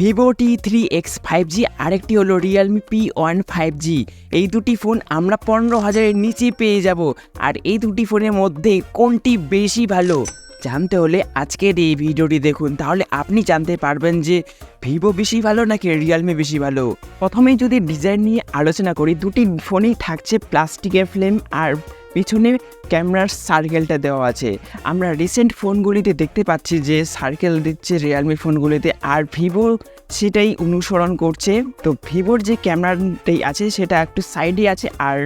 Vivo T3X 5G আরেকটি হলো Realme P1 5G। এই দুটি ফোন আমরা 15,000-এর নিচে পেয়ে যাব। আর এই দুটি ফোনের মধ্যে কোনটি বেশি ভালো জানতে হলে আজকের এই ভিডিওটি দেখুন, তাহলে আপনি জানতে পারবেন যে ভিভো বেশি ভালো নাকি রিয়েলমি বেশি ভালো। প্রথমেই যদি ডিজাইন নিয়ে আলোচনা করি, দুটি ফোনেই থাকছে প্লাস্টিকের ফ্রেম আর পিছনে ক্যামেরার সার্কেলটা দেওয়া আছে। আমরা রিসেন্ট ফোনগুলিতে দেখতে পাচ্ছি যে সার্কেল দিচ্ছে রিয়েলমি ফোনগুলিতে, আর ভিভো সেটাই অনুসরণ করছে। তো ভিভোর যে ক্যামেরাটাই আছে সেটা একটু সাইডে আছে, আর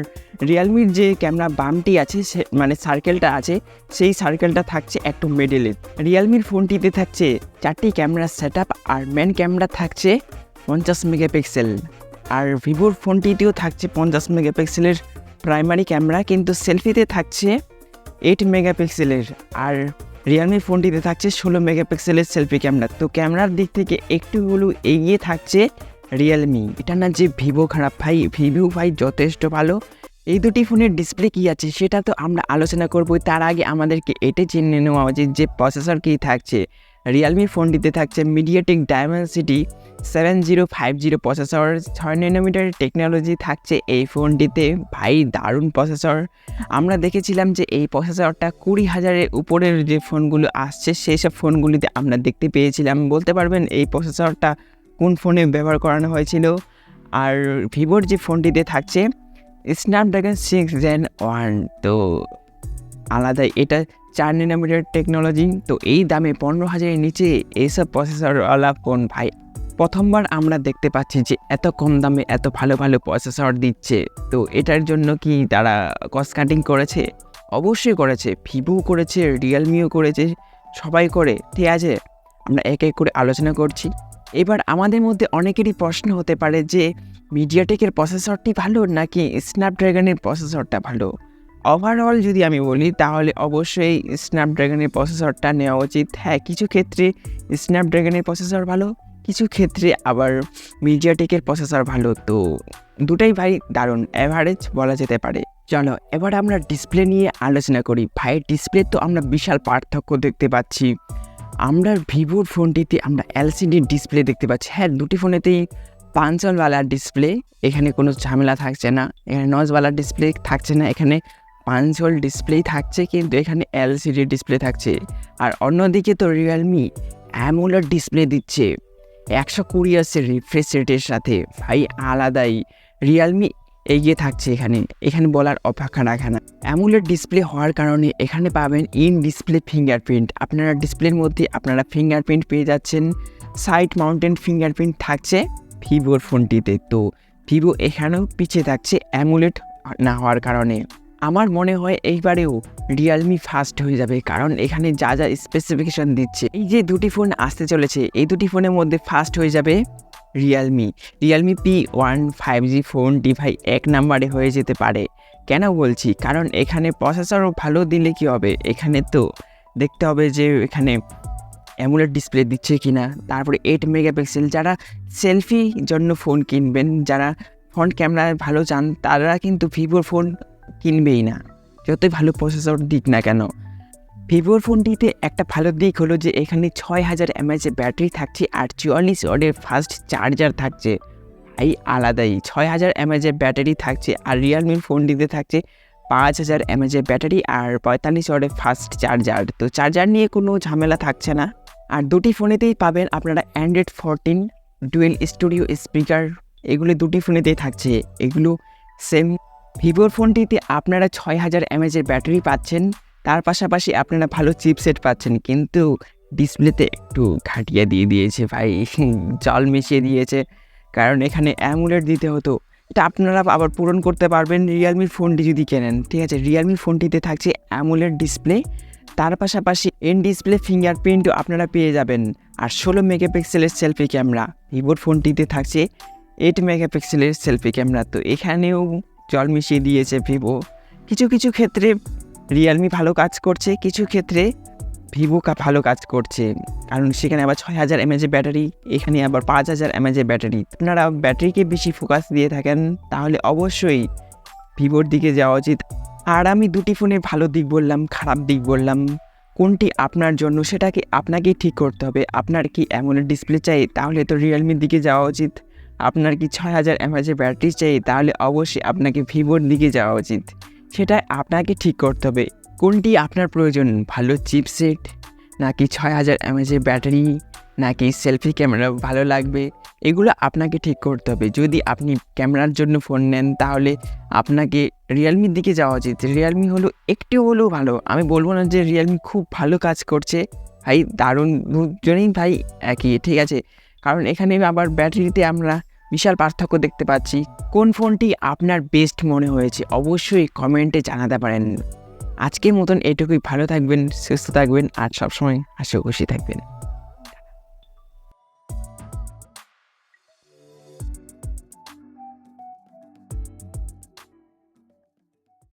রিয়েলমির যে ক্যামেরা বামটি আছে মানে সার্কেলটা আছে, সেই সার্কেলটা থাকছে একটু মিডলে। রিয়েলমির ফোনটিতে থাকছে 4টি ক্যামেরা সেট আপ, আর মেন ক্যামেরা থাকছে 50 মেগাপিক্সেল। আর ভিভোর ফোনটিতেও থাকছে 50 মেগাপিক্সেলের প্রাইমারি ক্যামেরা, কিন্তু সেলফিতে থাকছে 8 মেগাপিক্সেলের। আর রিয়েলমি ফোনটিতে থাকছে 16 মেগাপিক্সেলের সেলফি ক্যামেরা। তো ক্যামেরার দিক থেকে একটু হলেও এগিয়ে থাকছে রিয়েলমি। এটা না যে ভিভো খারাপ, ভিভো যথেষ্ট ভালো। এই দুটি ফোনের ডিসপ্লে কী আছে সেটা তো আমরা আলোচনা করব। তার আগে আমাদেরকে এটা জেনে নেওয়া উচিত যে প্রসেসর কী থাকছে। রিয়েলমি ফোনটিতে থাকছে MediaTek Dimensity 7050 processor, 6 nanometer technology থাকছে এই ফোনটিতে। দারুণ প্রসেসর। আমরা দেখেছিলাম যে এই প্রসেসরটা 20,000-এর উপরের যে ফোনগুলো আসছে সেই সব ফোনগুলিতে আমরা দেখতে পেয়েছিলাম। বলতে পারবেন এই প্রসেসরটা কোন ফোনে ব্যবহার করানো হয়েছিল? আর ভিভোর যে ফোনটিতে থাকছে স্ন্যাপড্রাগন 6 Gen 1, তো আলাদাই, এটা 4 ন্যানোমিটার টেকনোলজি। তো এই দামে 15,000-এর নিচে এইসব প্রসেসরওয়ালা ফোন প্রথমবার আমরা দেখতে পাচ্ছি যে এত কম দামে এত ভালো ভালো প্রসেসর দিচ্ছে। তো এটার জন্য কি তারা কস্ট কাটিং করেছে? অবশ্যই করেছে। ভিভো করেছে, রিয়েলমিও করেছে, সবাই করে। ঠিক আছে, আমরা এক এক করে আলোচনা করছি। এবার আমাদের মধ্যে অনেকেরই প্রশ্ন হতে পারে যে মিডিয়াটেকের প্রসেসরটি ভালো নাকি স্ন্যাপড্রাগনের প্রসেসরটা ভালো। ওভারঅল যদি আমি বলি তাহলে অবশ্যই স্ন্যাপড্রাগনের প্রসেসরটা নেওয়া উচিত। হ্যাঁ, কিছু ক্ষেত্রে স্ন্যাপড্রাগনের প্রসেসর ভালো, কিছু ক্ষেত্রে আবার মিডিয়াটেকের প্রসেসর ভালো। তো দুটাই দারুণ, অ্যাভারেজ বলা যেতে পারে। চলো এবার আমরা ডিসপ্লে নিয়ে আলোচনা করি। ডিসপ্লে তো আমরা বিশাল পার্থক্য দেখতে পাচ্ছি। আমরা ভিভোর ফোনটিতে আমরা এলসিডি ডিসপ্লে দেখতে পাচ্ছি। হ্যাঁ, দুটি ফোনেতেই পাঞ্চলওয়ালা ডিসপ্লে, এখানে কোনো ঝামেলা থাকছে না। এখানে নজওয়ালা ডিসপ্লে থাকছে না, এখানে পাঞ্চল ডিসপ্লেই থাকছে, কিন্তু এখানে এলসিডি ডিসপ্লে থাকছে। আর অন্যদিকে তো রিয়েলমি অ্যামোলেড ডিসপ্লে দিচ্ছে 120 হার্টজের রিফ্রেশ রেটের সাথে। আলাদাই রিয়েলমি এগিয়ে থাকছে এখানে বলার অপেক্ষা রাখে না। অ্যামোলেড ডিসপ্লে হওয়ার কারণে এখানে পাবেন ইন ডিসপ্লে ফিঙ্গারপ্রিন্ট। আপনারা ডিসপ্লের মধ্যে আপনারা ফিঙ্গারপ্রিন্ট পেয়ে যাচ্ছেন। সাইড মাউন্টেন ফিঙ্গারপ্রিন্ট থাকছে ভিভোর ফোনটিতে। তো ভিভো এখানেও পিছিয়ে থাকছে অ্যামোলেড না হওয়ার কারণে। আমার মনে হয় এইবারেও রিয়েলমি ফার্স্ট হয়ে যাবে, কারণ এখানে যা যা স্পেসিফিকেশন দিচ্ছে, এই যে দুটি ফোন আসতে চলেছে এই দুটি ফোনের মধ্যে ফার্স্ট হয়ে যাবে রিয়েলমি P1 5G ফোনটি এক নাম্বারে হয়ে যেতে পারে। কেন বলছি? কারণ এখানে প্রসেসরও ভালো দিলে কি হবে, এখানে তো দেখতে হবে যে এখানে অ্যামোলেড ডিসপ্লে দিচ্ছে কিনা। তারপরে 8 মেগাপিক্সেল, যারা সেলফি জন্য ফোন কিনবেন, যারা ফ্রন্ট ক্যামেরায় ভালো চান, তারা কিন্তু ভিভোর ফোন কিনবেই না, যতই ভালো প্রসেসর দিক না কেন। ভিভোর ফোনটিতে একটা ভালো দিক হলো যে এখানে 6000 mAh ব্যাটারি থাকছে, আর 44 ওয়াটের ফাস্ট চার্জার থাকছে। আলাদাই 6000 mAh ব্যাটারি থাকছে। আর রিয়েলমির ফোনটিতে থাকছে 5000 mAh ব্যাটারি আর 45 ওয়াটের ফাস্ট চার্জার। তো চার্জার নিয়ে কোনো ঝামেলা থাকছে না। আর দুটি ফোনেতেই পাবেন আপনারা Android 14 ডুয়েল স্টুডিও স্পিকার, এগুলো দুটি ফোনেতেই থাকছে। এগুলো সেম। ভিভোর ফোনটিতে আপনারা 6000 mAh ব্যাটারি পাচ্ছেন, তার পাশাপাশি আপনারা ভালো চিপসেট পাচ্ছেন, কিন্তু ডিসপ্লেতে একটু ঘাটিয়া দিয়ে দিয়েছে জল মিশিয়ে দিয়েছে। কারণ এখানে অ্যামোলেড দিতে হতো, এটা আপনারা আবার পূরণ করতে পারবেন রিয়েলমির ফোনটি যদি কেনেন। ঠিক আছে, রিয়েলমির ফোনটিতে থাকছে অ্যামোলেড ডিসপ্লে, তার পাশাপাশি ইন ডিসপ্লে ফিঙ্গারপ্রিন্টও আপনারা পেয়ে যাবেন। আর 16 মেগাপিক্সেলের সেলফি ক্যামেরা। ভিভোর ফোনটিতে থাকছে 8 মেগাপিক্সেলের সেলফি ক্যামেরা। তো এখানেও জল মিশিয়ে দিয়েছে ভিভো। কিছু কিছু ক্ষেত্রে রিয়েলমি ভালো কাজ করছে, কিছু ক্ষেত্রে ভিভো ভালো কাজ করছে, কারণ সেখানে আবার 6000 mAh ব্যাটারি, এখানে আবার 5000 mAh ব্যাটারি। আপনারা ব্যাটারিকে বেশি ফোকাস দিয়ে থাকেন তাহলে অবশ্যই ভিভোর দিকে যাওয়া উচিত। আর আমি দুটি ফোনের ভালো দিক বললাম, খারাপ দিক বললাম। কোনটি আপনার জন্য সেটাকে আপনাকেই ঠিক করতে হবে। আপনার কি অ্যামোলেড ডিসপ্লে চাই, তাহলে তো রিয়েলমির দিকে যাওয়া উচিত। আপনার কি 6000 এমএএচের ব্যাটারি চাই, তাহলে অবশ্যই আপনাকে ভিভোর দিকে যাওয়া উচিত। সেটা আপনাকে ঠিক করতে হবে কোনটি আপনার প্রয়োজন, ভালো চিপসেট নাকি 6000 এমএএচের ব্যাটারি নাকি সেলফি ক্যামেরা ভালো লাগবে, এগুলো আপনাকে ঠিক করতে হবে। যদি আপনি ক্যামেরার জন্য ফোন নেন তাহলে আপনাকে রিয়েলমির দিকে যাওয়া উচিত। রিয়েলমি হলো একটু হলেও ভালো, আমি বলবো না যে রিয়েলমি খুব ভালো কাজ করছে ভাই, দারুণ দুজনেই ভাই একই, ঠিক আছে। কারণ এখানে আবার ব্যাটারিতে আমরা বিশাল পার্থক্য দেখতে পাচ্ছি। কোন ফোনটি আপনার বেস্ট মনে হয়েছে অবশ্যই কমেন্টে জানাতে পারেন। আজকের মতন এটুকুই, ভালো থাকবেন, সুস্থ থাকবেন আর সবসময় হাসি খুশি থাকবেন।